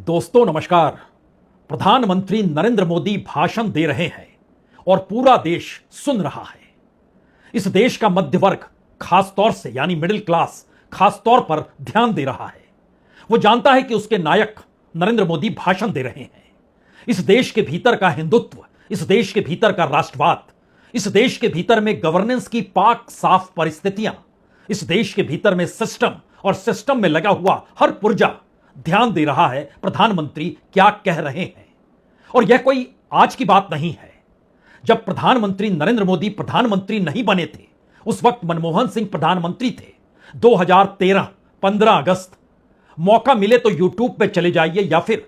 दोस्तों नमस्कार। प्रधानमंत्री नरेंद्र मोदी भाषण दे रहे हैं और पूरा देश सुन रहा है। इस देश का मध्य वर्ग खास तौर से यानी मिडिल क्लास खास तौर पर ध्यान दे रहा है। वो जानता है कि उसके नायक नरेंद्र मोदी भाषण दे रहे हैं। इस देश के भीतर का हिंदुत्व, इस देश के भीतर का राष्ट्रवाद, इस देश के भीतर में गवर्नेंस की पाक साफ परिस्थितियां, इस देश के भीतर में सिस्टम और सिस्टम में लगा हुआ हर पुर्जा ध्यान दे रहा है प्रधानमंत्री क्या कह रहे हैं। और यह कोई आज की बात नहीं है। जब प्रधानमंत्री नरेंद्र मोदी प्रधानमंत्री नहीं बने थे, उस वक्त मनमोहन सिंह प्रधानमंत्री थे। 2013 15 अगस्त। मौका मिले तो यूट्यूब पे चले जाइए या फिर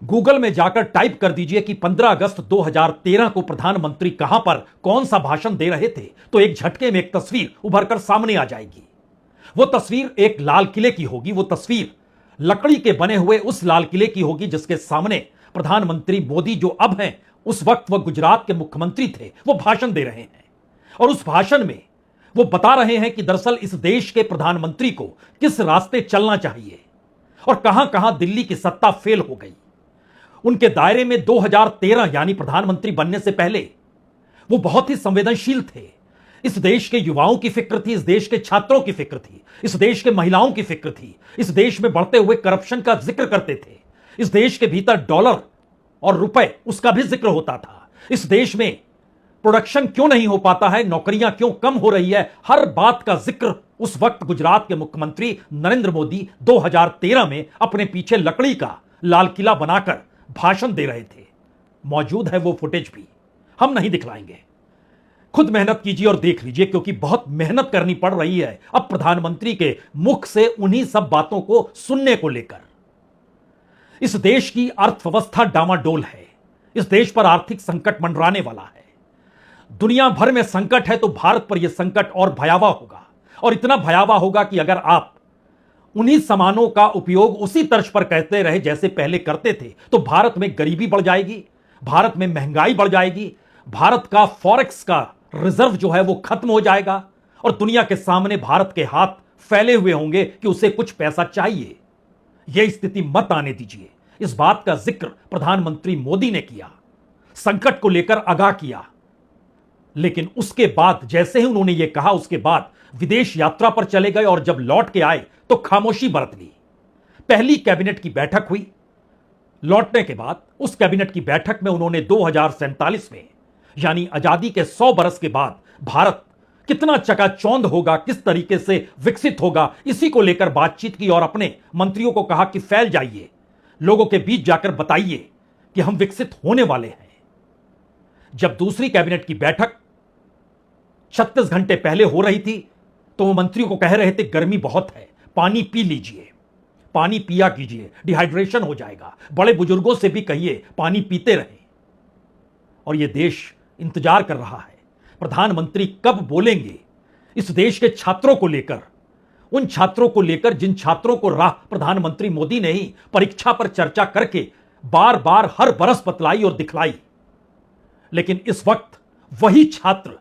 गूगल में जाकर टाइप कर दीजिए कि 15 अगस्त 2013 को प्रधानमंत्री कहां पर कौन सा भाषण दे रहे थे, तो एक झटके में एक तस्वीर उभरकर सामने आ जाएगी। वो तस्वीर एक लाल किले की होगी। वो तस्वीर लकड़ी के बने हुए उस लाल किले की होगी जिसके सामने प्रधानमंत्री मोदी जो अब हैं, उस वक्त वह गुजरात के मुख्यमंत्री थे, वो भाषण दे रहे हैं। और उस भाषण में वो बता रहे हैं कि दरअसल इस देश के प्रधानमंत्री को किस रास्ते चलना चाहिए और कहां कहां दिल्ली की सत्ता फेल हो गई। उनके दायरे में 2013 यानी प्रधानमंत्री बनने से पहले वो बहुत ही संवेदनशील थे। इस देश के युवाओं की फिक्र थी, इस देश के छात्रों की फिक्र थी, इस देश के महिलाओं की फिक्र थी, इस देश में बढ़ते हुए करप्शन का जिक्र करते थे। इस देश के भीतर डॉलर और रुपए उसका भी जिक्र होता था। इस देश में प्रोडक्शन क्यों नहीं हो पाता है, नौकरियां क्यों कम हो रही है, हर बात का जिक्र उस वक्त गुजरात के मुख्यमंत्री नरेंद्र मोदी 2013 में अपने पीछे लकड़ी का लाल किला बनाकर भाषण दे रहे थे। मौजूद है वो फुटेज भी, हम नहीं दिखलाएंगे। खुद मेहनत कीजिए और देख लीजिए, क्योंकि बहुत मेहनत करनी पड़ रही है अब प्रधानमंत्री के मुख से उन्हीं सब बातों को सुनने को लेकर। इस देश की अर्थव्यवस्था डामाडोल है। इस देश पर आर्थिक संकट मंडराने वाला है। दुनिया भर में संकट है तो भारत पर यह संकट और भयावह होगा। और इतना भयावह होगा कि अगर आप उन्हीं सामानों का उपयोग उसी तर्ज पर कहते रहे जैसे पहले करते थे, तो भारत में गरीबी बढ़ जाएगी, भारत में महंगाई बढ़ जाएगी, भारत का फॉरेक्स का रिजर्व जो है वो खत्म हो जाएगा और दुनिया के सामने भारत के हाथ फैले हुए होंगे कि उसे कुछ पैसा चाहिए। यह स्थिति मत आने दीजिए। इस बात का जिक्र प्रधानमंत्री मोदी ने किया, संकट को लेकर आगाह किया। लेकिन उसके बाद जैसे ही उन्होंने यह कहा, उसके बाद विदेश यात्रा पर चले गए और जब लौट के आए तो खामोशी बरत ली। पहली कैबिनेट की बैठक हुई। लौटने के बाद उस कैबिनेट की बैठक में उन्होंने 2047 में यानी आजादी के 100 बरस के बाद भारत कितना चकाचौंध होगा, किस तरीके से विकसित होगा, इसी को लेकर बातचीत की और अपने मंत्रियों को कहा कि फैल जाइए, लोगों के बीच जाकर बताइए कि हम विकसित होने वाले हैं। जब दूसरी कैबिनेट की बैठक 36 घंटे पहले हो रही थी तो वो मंत्रियों को कह रहे थे गर्मी बहुत है, पानी पी लीजिए, पानी पिया कीजिए, डिहाइड्रेशन हो जाएगा। बड़े बुजुर्गों से भी कहिए पानी पीते रहें। और यह देश इंतजार कर रहा है प्रधानमंत्री कब बोलेंगे इस देश के छात्रों को लेकर, उन छात्रों को लेकर जिन छात्रों को राह प्रधानमंत्री मोदी ने ही परीक्षा पर चर्चा करके बार बार हर बरस बतलाई और दिखलाई। लेकिन इस वक्त वही छात्र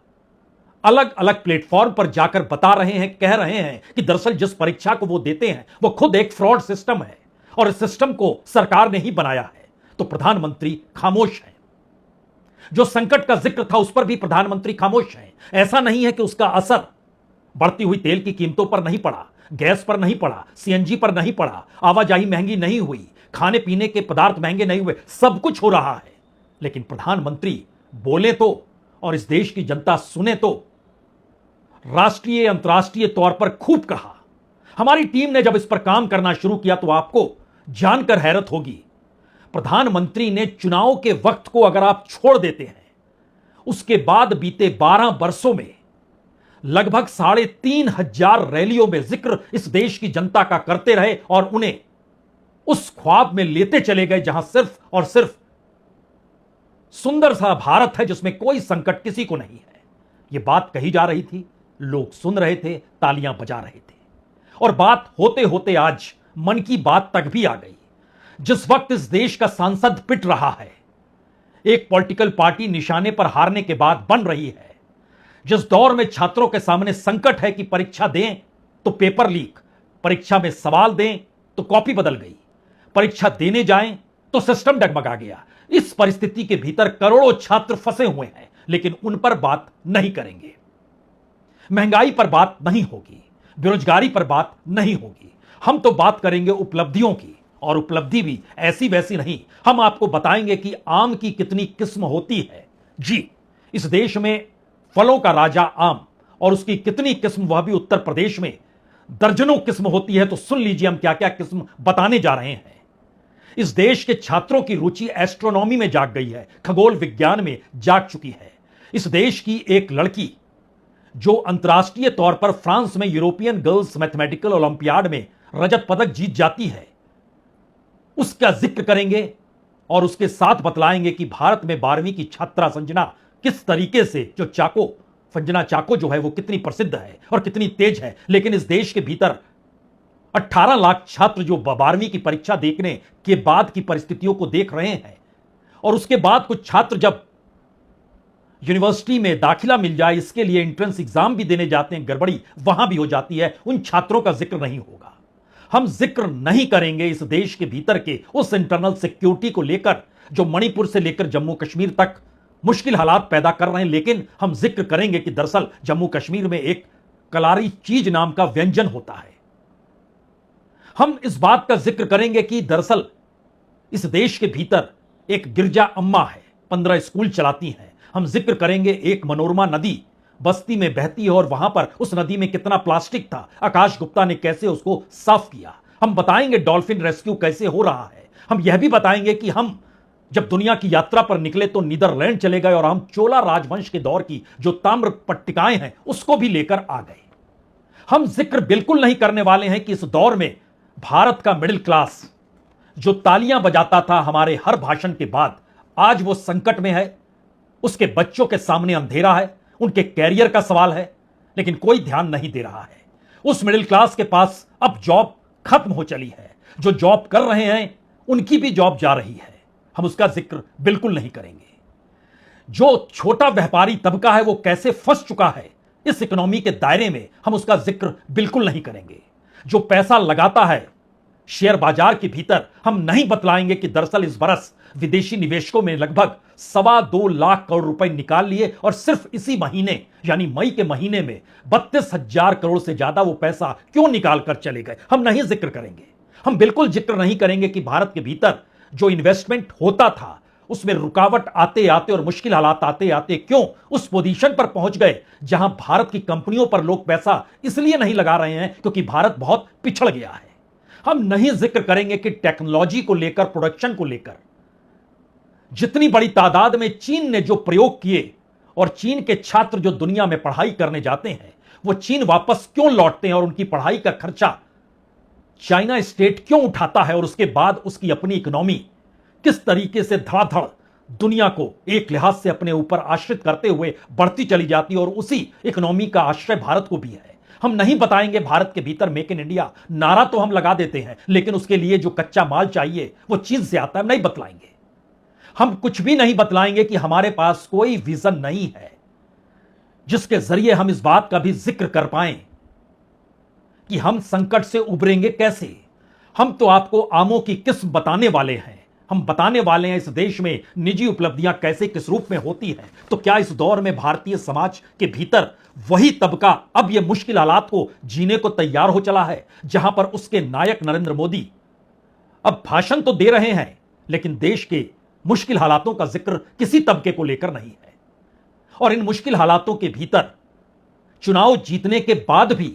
अलग अलग प्लेटफॉर्म पर जाकर बता रहे हैं, कह रहे हैं कि दरअसल जिस परीक्षा को वो देते हैं वो खुद एक फ्रॉड सिस्टम है और इस सिस्टम को सरकार ने ही बनाया है। तो प्रधानमंत्री खामोश है। जो संकट का जिक्र था उस पर भी प्रधानमंत्री खामोश है। ऐसा नहीं है कि उसका असर बढ़ती हुई तेल की कीमतों पर नहीं पड़ा, गैस पर नहीं पड़ा, सीएनजी पर नहीं पड़ा, आवाजाही महंगी नहीं हुई, खाने पीने के पदार्थ महंगे नहीं हुए, सब कुछ हो रहा है। लेकिन प्रधानमंत्री बोले तो और इस देश की जनता सुने तो। राष्ट्रीय अंतर्राष्ट्रीय तौर पर खूब कहा। हमारी टीम ने जब इस पर काम करना शुरू किया तो आपको जानकर हैरत होगी, प्रधानमंत्री ने चुनाव के वक्त को अगर आप छोड़ देते हैं, उसके बाद बीते 12 वर्षों में लगभग 3,500 रैलियों में जिक्र इस देश की जनता का करते रहे और उन्हें उस ख्वाब में लेते चले गए जहां सिर्फ और सिर्फ सुंदर सा भारत है जिसमें कोई संकट किसी को नहीं है। यह बात कही जा रही थी, लोग सुन रहे थे, तालियां बजा रहे थे। और बात होते होते आज मन की बात तक भी आ गई। जिस वक्त इस देश का सांसद पिट रहा है, एक पॉलिटिकल पार्टी निशाने पर हारने के बाद बन रही है, जिस दौर में छात्रों के सामने संकट है कि परीक्षा दें तो पेपर लीक, परीक्षा में सवाल दें तो कॉपी बदल गई, परीक्षा देने जाएं तो सिस्टम डगमगा गया। इस परिस्थिति के भीतर करोड़ों छात्र फंसे हुए हैं, लेकिन उन पर बात नहीं करेंगे। महंगाई पर बात नहीं होगी, बेरोजगारी पर बात नहीं होगी। हम तो बात करेंगे उपलब्धियों की, और उपलब्धि भी ऐसी वैसी नहीं। हम आपको बताएंगे कि आम की कितनी किस्म होती है। जी, इस देश में फलों का राजा आम, और उसकी कितनी किस्म, वह भी उत्तर प्रदेश में दर्जनों किस्म होती है। तो सुन लीजिए हम क्या क्या किस्म बताने जा रहे हैं। इस देश के छात्रों की रुचि एस्ट्रोनॉमी में जाग गई है, खगोल विज्ञान में जाग चुकी है। इस देश की एक लड़की जो अंतर्राष्ट्रीय तौर पर फ्रांस में यूरोपियन गर्ल्स मैथमेटिकल ओलंपियाड में रजत पदक जीत जाती है, उसका जिक्र करेंगे और उसके साथ बतलाएंगे कि भारत में 12वीं की छात्रा संजना किस तरीके से, जो संजना चाको जो है वो कितनी प्रसिद्ध है और कितनी तेज है। लेकिन इस देश के भीतर 18 लाख छात्र जो 12वीं की परीक्षा देखने के बाद की परिस्थितियों को देख रहे हैं, और उसके बाद कुछ छात्र जब यूनिवर्सिटी में दाखिला मिल जाए, इसके लिए एंट्रेंस एग्जाम भी देने जाते हैं, गड़बड़ी वहां भी हो जाती है, उन छात्रों का जिक्र नहीं होगा। हम जिक्र नहीं करेंगे इस देश के भीतर के उस इंटरनल सिक्योरिटी को लेकर जो मणिपुर से लेकर जम्मू कश्मीर तक मुश्किल हालात पैदा कर रहे हैं। लेकिन हम जिक्र करेंगे कि दरअसल जम्मू कश्मीर में एक कलारी चीज नाम का व्यंजन होता है। हम इस बात का जिक्र करेंगे कि दरअसल इस देश के भीतर एक गिरजा अम्मा है, 15 स्कूल चलाती हैं। हम जिक्र करेंगे एक मनोरमा नदी बस्ती में बहती है, और वहां पर उस नदी में कितना प्लास्टिक था, आकाश गुप्ता ने कैसे उसको साफ किया। हम बताएंगे डॉल्फिन रेस्क्यू कैसे हो रहा है। हम यह भी बताएंगे कि हम जब दुनिया की यात्रा पर निकले तो नीदरलैंड चले गए, और हम चोला राजवंश के दौर की जो ताम्र पट्टिकाएं हैं उसको भी लेकर आ गए। हम जिक्र बिल्कुल नहीं करने वाले हैं कि इस दौर में भारत का मिडिल क्लास जो तालियां बजाता था हमारे हर भाषण के बाद, आज वो संकट में है। उसके बच्चों के सामने अंधेरा है, उनके कैरियर का सवाल है, लेकिन कोई ध्यान नहीं दे रहा है। उस मिडिल क्लास के पास अब जॉब खत्म हो चली है, जो जॉब कर रहे हैं उनकी भी जॉब जा रही है, हम उसका जिक्र बिल्कुल नहीं करेंगे। जो छोटा व्यापारी तबका है वो कैसे फंस चुका है इस इकोनॉमी के दायरे में, हम उसका जिक्र बिल्कुल नहीं करेंगे। जो पैसा लगाता है शेयर बाजार के भीतर, हम नहीं बतलाएंगे कि दरअसल इस बरस विदेशी निवेशकों में लगभग 2.25 लाख करोड़ रुपए निकाल लिए, और सिर्फ इसी महीने यानी मई के महीने में 32,000 करोड़ से ज्यादा वो पैसा क्यों निकाल कर चले गए, हम नहीं जिक्र करेंगे। हम बिल्कुल जिक्र नहीं करेंगे कि भारत के भीतर जो इन्वेस्टमेंट होता था उसमें रुकावट आते आते और मुश्किल हालात आते आते क्यों उस पोजीशन पर पहुंच गए जहां भारत की कंपनियों पर लोग पैसा इसलिए नहीं लगा रहे हैं क्योंकि भारत बहुत पिछड़ गया है। हम नहीं जिक्र करेंगे कि टेक्नोलॉजी को लेकर, प्रोडक्शन को लेकर जितनी बड़ी तादाद में चीन ने जो प्रयोग किए, और चीन के छात्र जो दुनिया में पढ़ाई करने जाते हैं वो चीन वापस क्यों लौटते हैं, और उनकी पढ़ाई का खर्चा चाइना स्टेट क्यों उठाता है, और उसके बाद उसकी अपनी इकोनॉमी किस तरीके से धड़ाधड़ दुनिया को एक लिहाज से अपने ऊपर आश्रित करते हुए बढ़ती चली जाती है, और उसी इकोनॉमी का आश्रय भारत को भी है। हम नहीं बताएंगे भारत के भीतर मेक इन इंडिया नारा तो हम लगा देते हैं, लेकिन उसके लिए जो कच्चा माल चाहिए वो चीन से आता है, नहीं बतलाएंगे। हम कुछ भी नहीं बतलाएंगे कि हमारे पास कोई विजन नहीं है जिसके जरिए हम इस बात का भी जिक्र कर पाएं कि हम संकट से उबरेंगे कैसे। हम तो आपको आमों की किस्म बताने वाले हैं। हम बताने वाले हैं इस देश में निजी उपलब्धियां कैसे किस रूप में होती हैं। तो क्या इस दौर में भारतीय समाज के भीतर वही तबका अब यह मुश्किल हालात को जीने को तैयार हो चला है, जहां पर उसके नायक नरेंद्र मोदी अब भाषण तो दे रहे हैं लेकिन देश के मुश्किल हालातों का जिक्र किसी तबके को लेकर नहीं है। और इन मुश्किल हालातों के भीतर चुनाव जीतने के बाद भी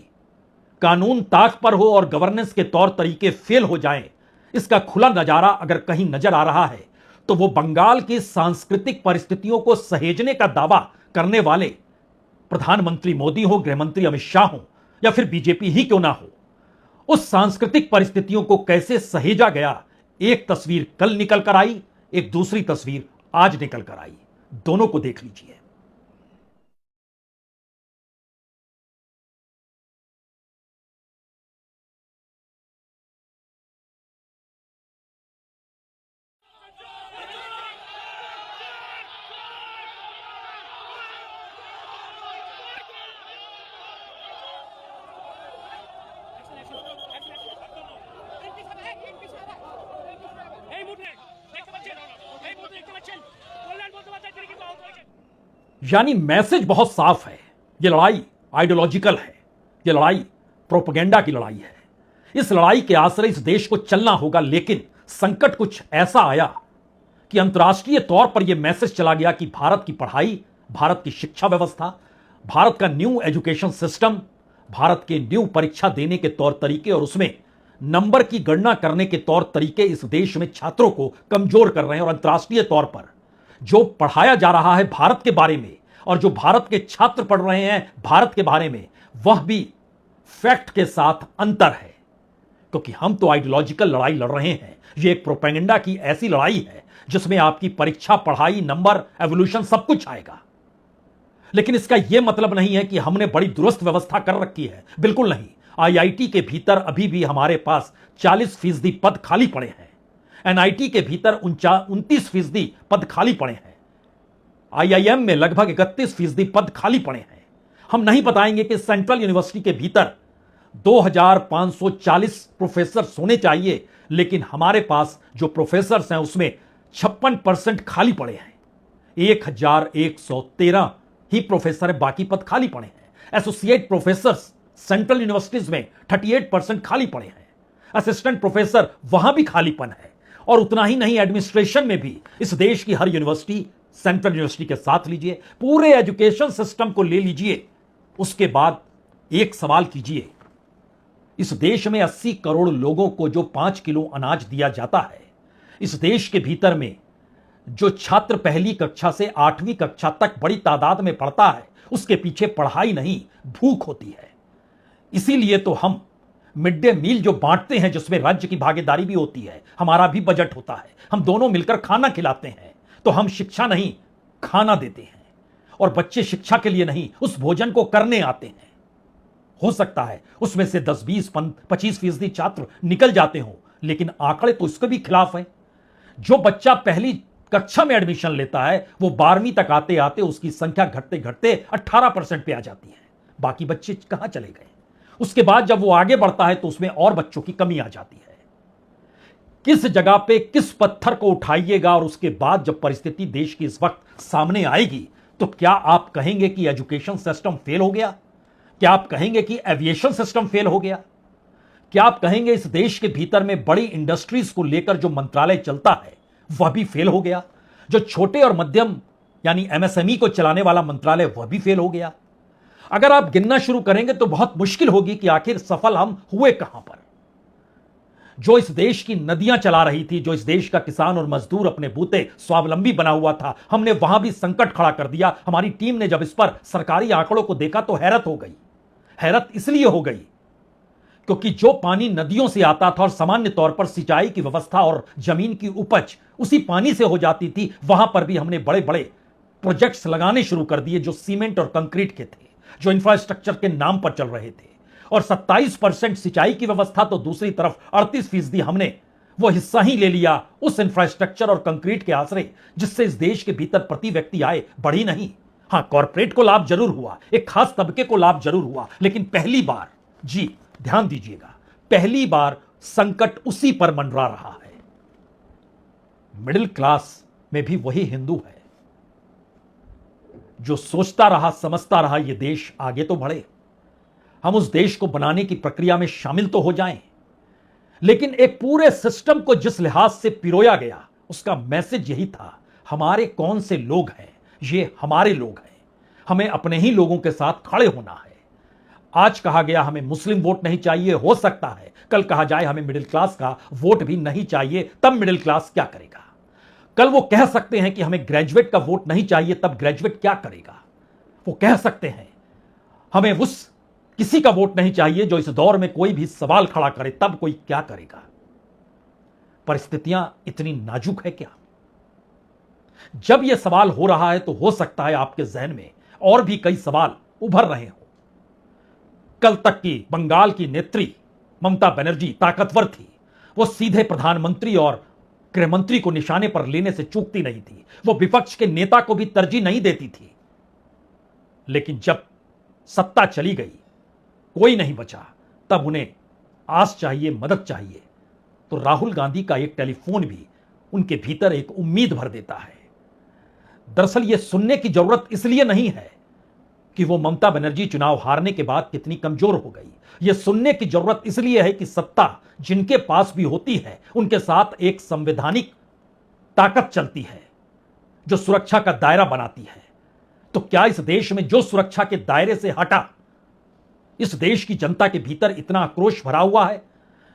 कानून ताक पर हो और गवर्नेंस के तौर तरीके फेल हो जाएं, इसका खुला नजारा अगर कहीं नजर आ रहा है तो वो बंगाल की सांस्कृतिक परिस्थितियों को सहेजने का दावा करने वाले प्रधानमंत्री मोदी हो, गृहमंत्री अमित शाह हो, या फिर बीजेपी ही क्यों ना हो, उस सांस्कृतिक परिस्थितियों को कैसे सहेजा गया। एक तस्वीर कल निकल कर आई, एक दूसरी तस्वीर आज निकल कर आई, दोनों को देख लीजिए। यानी मैसेज बहुत साफ है, यह लड़ाई आइडियोलॉजिकल है, यह लड़ाई प्रोपेगेंडा की लड़ाई है। इस लड़ाई के आश्रय इस देश को चलना होगा, लेकिन संकट कुछ ऐसा आया कि अंतर्राष्ट्रीय तौर पर यह मैसेज चला गया कि भारत की पढ़ाई, भारत की शिक्षा व्यवस्था, भारत का न्यू एजुकेशन सिस्टम, भारत के न्यू परीक्षा देने के तौर तरीके और उसमें नंबर की गणना करने के तौर तरीके इस देश में छात्रों को कमजोर कर रहे हैं। और अंतर्राष्ट्रीय तौर पर जो पढ़ाया जा रहा है भारत के बारे में और जो भारत के छात्र पढ़ रहे हैं भारत के बारे में, वह भी फैक्ट के साथ अंतर है। क्योंकि हम तो आइडियोलॉजिकल लड़ाई लड़ रहे हैं, यह एक प्रोपेगेंडा की ऐसी लड़ाई है जिसमें आपकी परीक्षा, पढ़ाई, नंबर, एवोल्यूशन सब कुछ आएगा। लेकिन इसका यह मतलब नहीं है कि हमने बड़ी दुरुस्त व्यवस्था कर रखी है, बिल्कुल नहीं। आईआईटी के भीतर अभी भी हमारे पास 40% पद खाली पड़े हैं, एनआईटी के भीतर 29% पद खाली पड़े हैं, आईआईएम में लगभग 31% पद खाली पड़े हैं। हम नहीं बताएंगे कि सेंट्रल यूनिवर्सिटी के भीतर 2540 प्रोफेसर होने चाहिए, लेकिन हमारे पास जो प्रोफेसर हैं उसमें 56% खाली पड़े हैं। 1113 ही प्रोफेसर है, बाकी पद खाली पड़े हैं। एसोसिएट प्रोफेसर सेंट्रल यूनिवर्सिटीज में 38% खाली पड़े हैं। असिस्टेंट प्रोफेसर वहां भी खालीपन है। और उतना ही नहीं, एडमिनिस्ट्रेशन में भी इस देश की हर यूनिवर्सिटी सेंट्रल यूनिवर्सिटी के साथ लीजिए, पूरे एजुकेशन सिस्टम को ले लीजिए। उसके बाद एक सवाल कीजिए, इस देश में 80 करोड़ लोगों को जो 5 किलो अनाज दिया जाता है, इस देश के भीतर में जो छात्र पहली कक्षा से 8वीं कक्षा तक बड़ी तादाद में पढ़ता है, उसके पीछे पढ़ाई नहीं भूख होती है। इसीलिए तो हम मिड डे मील जो बांटते हैं, जिसमें राज्य की भागीदारी भी होती है, हमारा भी बजट होता है, हम दोनों मिलकर खाना खिलाते हैं, तो हम शिक्षा नहीं खाना देते हैं। और बच्चे शिक्षा के लिए नहीं, उस भोजन को करने आते हैं। हो सकता है उसमें से 10, 20, 25% छात्र निकल जाते हो, लेकिन आंकड़े तो इसके भी खिलाफ हैं। जो बच्चा पहली कक्षा में एडमिशन लेता है, वो 12वीं तक आते आते उसकी संख्या घटते घटते 18% पे आ जाती है। बाकी बच्चे कहां चले गए? उसके बाद जब वो आगे बढ़ता है तो उसमें और बच्चों की कमी आ जाती है। किस जगह पे किस पत्थर को उठाइएगा, और उसके बाद जब परिस्थिति देश की इस वक्त सामने आएगी, तो क्या आप कहेंगे कि एजुकेशन सिस्टम फेल हो गया? क्या आप कहेंगे कि एविएशन सिस्टम फेल हो गया? क्या आप कहेंगे इस देश के भीतर में बड़ी इंडस्ट्रीज को लेकर जो मंत्रालय चलता है वह भी फेल हो गया? जो छोटे और मध्यम यानी एमएसएमई को चलाने वाला मंत्रालय, वह भी फेल हो गया? अगर आप गिनना शुरू करेंगे तो बहुत मुश्किल होगी कि आखिर सफल हम हुए कहां पर। जो इस देश की नदियां चला रही थी, जो इस देश का किसान और मजदूर अपने बूते स्वावलंबी बना हुआ था, हमने वहां भी संकट खड़ा कर दिया। हमारी टीम ने जब इस पर सरकारी आंकड़ों को देखा तो हैरत हो गई। हैरत इसलिए हो गई क्योंकि जो पानी नदियों से आता था और सामान्य तौर पर सिंचाई की व्यवस्था और जमीन की उपज उसी पानी से हो जाती थी, वहां पर भी हमने बड़े बड़े प्रोजेक्ट्स लगाने शुरू कर दिए जो सीमेंट और कंक्रीट के थे, जो इंफ्रास्ट्रक्चर के नाम पर चल रहे थे। और 27% सिंचाई की व्यवस्था, तो दूसरी तरफ 38% हमने वो हिस्सा ही ले लिया उस इंफ्रास्ट्रक्चर और कंक्रीट के आश्रय, जिससे इस देश के भीतर प्रति व्यक्ति आय बढ़ी नहीं। हां, कॉर्पोरेट को लाभ जरूर हुआ, एक खास तबके को लाभ जरूर हुआ, लेकिन पहली बार, जी ध्यान दीजिएगा, पहली बार संकट उसी पर मंडरा रहा है। मिडिल क्लास में भी वही हिंदू है जो सोचता रहा, समझता रहा ये देश आगे तो बढ़े, हम उस देश को बनाने की प्रक्रिया में शामिल तो हो जाएं। लेकिन एक पूरे सिस्टम को जिस लिहाज से पिरोया गया, उसका मैसेज यही था, हमारे कौन से लोग हैं, ये हमारे लोग हैं, हमें अपने ही लोगों के साथ खड़े होना है। आज कहा गया हमें मुस्लिम वोट नहीं चाहिए, हो सकता है कल कहा जाए हमें मिडिल क्लास का वोट भी नहीं चाहिए, तब मिडिल क्लास क्या करेगा? कल वो कह सकते हैं कि हमें ग्रेजुएट का वोट नहीं चाहिए, तब ग्रेजुएट क्या करेगा? वो कह सकते हैं हमें उस किसी का वोट नहीं चाहिए जो इस दौर में कोई भी सवाल खड़ा करे, तब कोई क्या करेगा? परिस्थितियां इतनी नाजुक है क्या? जब यह सवाल हो रहा है तो हो सकता है आपके जहन में और भी कई सवाल उभर रहे हो। कल तक की बंगाल की नेत्री ममता बनर्जी ताकतवर थी, वो सीधे प्रधानमंत्री और गृहमंत्री को निशाने पर लेने से चूकती नहीं थी, वो विपक्ष के नेता को भी तरजीह नहीं देती थी। लेकिन जब सत्ता चली गई, कोई नहीं बचा, तब उन्हें आस चाहिए, मदद चाहिए, तो राहुल गांधी का एक टेलीफोन भी उनके भीतर एक उम्मीद भर देता है। दरअसल यह सुनने की जरूरत इसलिए नहीं है कि वो ममता बनर्जी चुनाव हारने के बाद कितनी कमजोर हो गई। यह सुनने की जरूरत इसलिए है कि सत्ता जिनके पास भी होती है उनके साथ एक संवैधानिक ताकत चलती है जो सुरक्षा का दायरा बनाती है। तो क्या इस देश में जो सुरक्षा के दायरे से हटा, इस देश की जनता के भीतर इतना आक्रोश भरा हुआ है,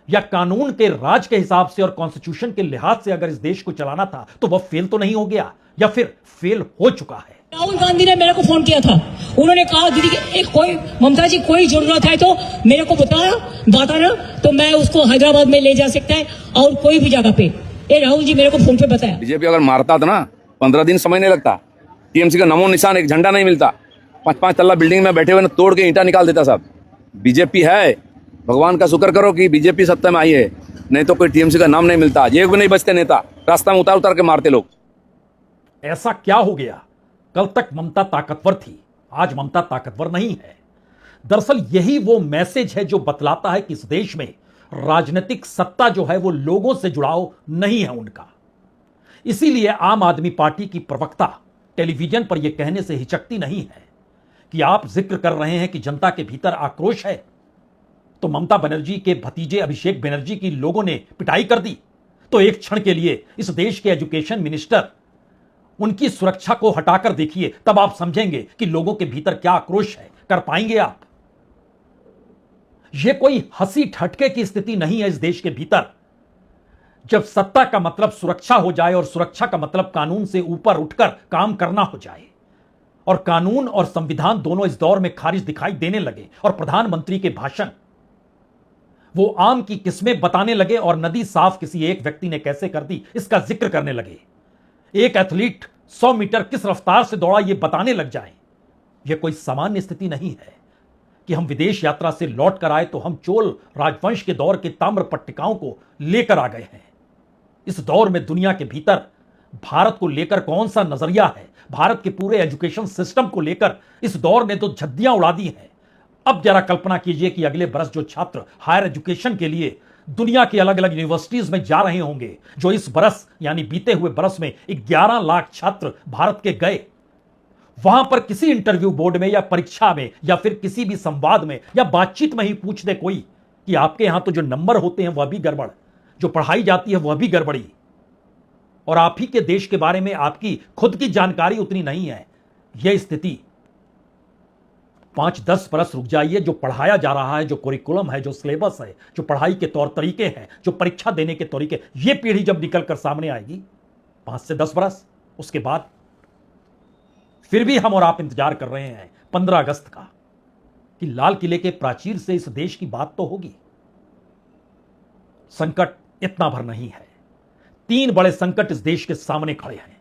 या कानून के राज के हिसाब से और कॉन्स्टिट्यूशन के लिहाज से अगर इस देश को चलाना था तो वह फेल तो नहीं हो गया, या फिर फेल हो चुका है? राहुल गांधी ने मेरे को फोन किया था, उन्होंने कहा दीदी एक कोई ममता जी कोई जरूरत है तो मेरे को बताना तो मैं उसको हैदराबाद में ले जा सकता है और कोई भी जगह पे। ये राहुल जी मेरे को फोन पे बताया। बीजेपी अगर मारता था ना 15 दिन समय नहीं लगता, टीएमसी का नमो निशान एक झंडा नहीं मिलता, 5-5 तल्ला बिल्डिंग में बैठे हुए तोड़ के ईंटा निकाल देता सब। बीजेपी है, भगवान का शुक्र करो कि बीजेपी सत्ता में आई है, नहीं तो कोई टीएमसी का नाम नहीं मिलता। एक भी नहीं बचते नेता, रास्ता में उतार उतार के मारते लोग। ऐसा क्या हो गया? कल तक ममता ताकतवर थी, आज ममता ताकतवर नहीं है। दरअसल यही वो मैसेज है जो बतलाता है कि इस देश में राजनीतिक सत्ता जो है वो लोगों से जुड़ाव नहीं है उनका। इसीलिए आम आदमी पार्टी की प्रवक्ता टेलीविजन पर यह कहने से हिचकती नहीं है कि आप जिक्र कर रहे हैं कि जनता के भीतर आक्रोश है, तो ममता बनर्जी के भतीजे अभिषेक बनर्जी की लोगों ने पिटाई कर दी, तो एक क्षण के लिए इस देश के एजुकेशन मिनिस्टर उनकी सुरक्षा को हटाकर देखिए, तब आप समझेंगे कि लोगों के भीतर क्या आक्रोश है। कर पाएंगे आप? यह कोई हंसी ठटके की स्थिति नहीं है इस देश के भीतर। जब सत्ता का मतलब सुरक्षा हो जाए और सुरक्षा का मतलब कानून से ऊपर उठकर काम करना हो जाए, और कानून और संविधान दोनों इस दौर में खारिज दिखाई देने लगे, और प्रधानमंत्री के भाषण वो आम की किस्में बताने लगे और नदी साफ किसी एक व्यक्ति ने कैसे कर दी इसका जिक्र करने लगे, एक एथलीट 100 मीटर किस रफ्तार से दौड़ा यह बताने लग जाएं, यह कोई सामान्य स्थिति नहीं है कि हम विदेश यात्रा से लौट कर आए तो हम चोल राजवंश के दौर के ताम्र पट्टिकाओं को लेकर आ गए हैं। इस दौर में दुनिया के भीतर भारत को लेकर कौन सा नजरिया है? भारत के पूरे एजुकेशन सिस्टम को लेकर इस दौर ने तो झड्डियां उड़ा दी हैं। अब जरा कल्पना कीजिए कि अगले बरस जो छात्र हायर एजुकेशन के लिए दुनिया की अलग अलग यूनिवर्सिटीज में जा रहे होंगे, जो इस बरस यानी बीते हुए बरस में 11 लाख छात्र भारत के गए, वहां पर किसी इंटरव्यू बोर्ड में या परीक्षा में या फिर किसी भी संवाद में या बातचीत में ही पूछ दे कोई कि आपके यहां तो जो नंबर होते हैं वह भी गड़बड़, जो पढ़ाई जाती है वह भी गड़बड़ी, और आप ही के देश के बारे में आपकी खुद की जानकारी उतनी नहीं है। यह स्थिति 5-10 बरस रुक जाइए, जो पढ़ाया जा रहा है, जो करिकुलम है, जो सिलेबस है, जो पढ़ाई के तौर तरीके हैं, जो परीक्षा देने के तरीके, यह पीढ़ी जब निकलकर सामने आएगी 5 से 10 बरस, उसके बाद फिर भी हम और आप इंतजार कर रहे हैं 15 अगस्त का कि लाल किले के प्राचीर से इस देश की बात तो होगी। संकट इतना भर नहीं है, 3 बड़े संकट इस देश के सामने खड़े हैं।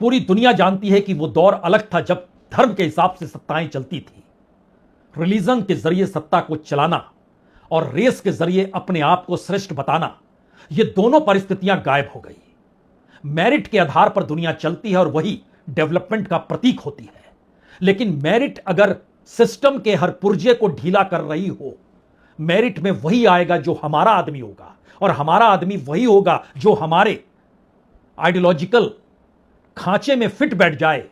पूरी दुनिया जानती है कि वो दौर अलग था जब धर्म के हिसाब से सत्ताएं चलती थी। रिलीजन के जरिए सत्ता को चलाना और रेस के जरिए अपने आप को श्रेष्ठ बताना, ये दोनों परिस्थितियां गायब हो गई। मेरिट के आधार पर दुनिया चलती है और वही डेवलपमेंट का प्रतीक होती है। लेकिन मेरिट अगर सिस्टम के हर पुर्जे को ढीला कर रही हो, मेरिट में वही आएगा जो हमारा आदमी होगा, और हमारा आदमी वही होगा जो हमारे आइडियोलॉजिकल खांचे में फिट बैठ जाए,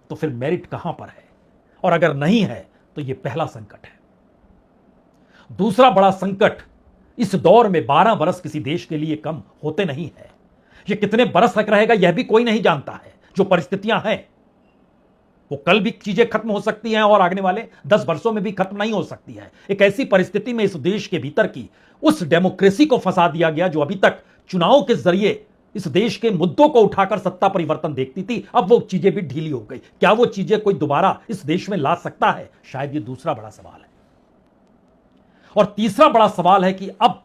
तो फिर मेरिट कहां पर है? और अगर नहीं है तो यह पहला संकट है। दूसरा बड़ा संकट, इस दौर में 12 बरस किसी देश के लिए कम होते नहीं है। यह कितने बरस तक रहेगा यह भी कोई नहीं जानता है। जो परिस्थितियां हैं वो कल भी चीजें खत्म हो सकती हैं और आगने वाले 10 वर्षों में भी खत्म नहीं हो सकती है। एक ऐसी परिस्थिति में इस देश के भीतर की उस डेमोक्रेसी को फंसा दिया गया जो अभी तक चुनाव के जरिए इस देश के मुद्दों को उठाकर सत्ता परिवर्तन देखती थी। अब वो चीजें भी ढीली हो गई। क्या वो चीजें कोई दोबारा इस देश में ला सकता है? शायद ये दूसरा बड़ा सवाल है। और तीसरा बड़ा सवाल है कि अब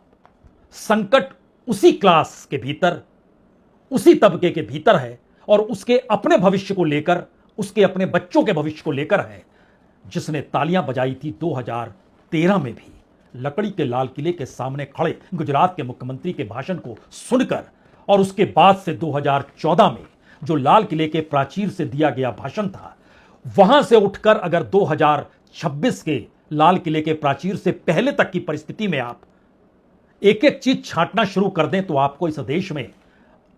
संकट उसी क्लास के भीतर, उसी तबके के भीतर है और उसके अपने भविष्य को लेकर, उसके अपने बच्चों के भविष्य को लेकर है, जिसने तालियां बजाई थी 2013 में भी लकड़ी के लाल किले के सामने खड़े गुजरात के मुख्यमंत्री के भाषण को सुनकर, और उसके बाद से 2014 में जो लाल किले के प्राचीर से दिया गया भाषण था, वहां से उठकर अगर 2026 के लाल किले के प्राचीर से पहले तक की परिस्थिति में आप एक एक चीज छांटना शुरू कर दें तो आपको इस देश में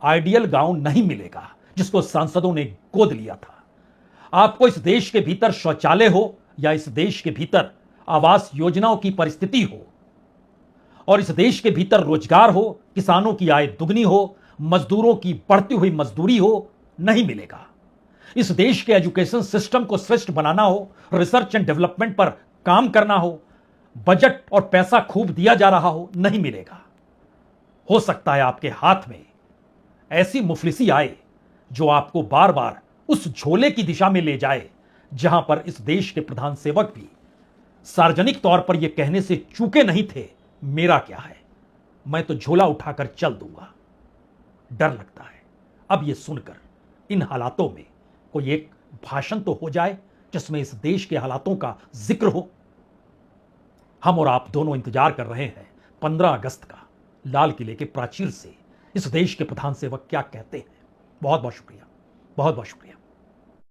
आइडियल गांव नहीं मिलेगा। जिसको सांसदों ने गोद लिया था। आपको इस देश के भीतर शौचालय हो या इस देश के भीतर आवास योजनाओं की परिस्थिति हो, और इस देश के भीतर रोजगार हो, किसानों की आय दुगनी हो, मजदूरों की बढ़ती हुई मजदूरी हो, नहीं मिलेगा। इस देश के एजुकेशन सिस्टम को श्रेष्ठ बनाना हो, रिसर्च एंड डेवलपमेंट पर काम करना हो, बजट और पैसा खूब दिया जा रहा हो, नहीं मिलेगा। हो सकता है आपके हाथ में ऐसी मुफलिसी आए जो आपको बार बार उस झोले की दिशा में ले जाए जहां पर इस देश के प्रधान सेवक भी सार्वजनिक तौर पर यह कहने से चूके नहीं थे, मेरा क्या है, मैं तो झोला उठाकर चल दूंगा। डर लगता है अब यह सुनकर इन हालातों में कोई एक भाषण तो हो जाए जिसमें इस देश के हालातों का जिक्र हो। हम और आप दोनों इंतजार कर रहे हैं 15 अगस्त का, लाल किले के प्राचीर से इस देश के प्रधान सेवक क्या कहते हैं। बहुत बहुत शुक्रिया, बहुत बहुत शुक्रिया।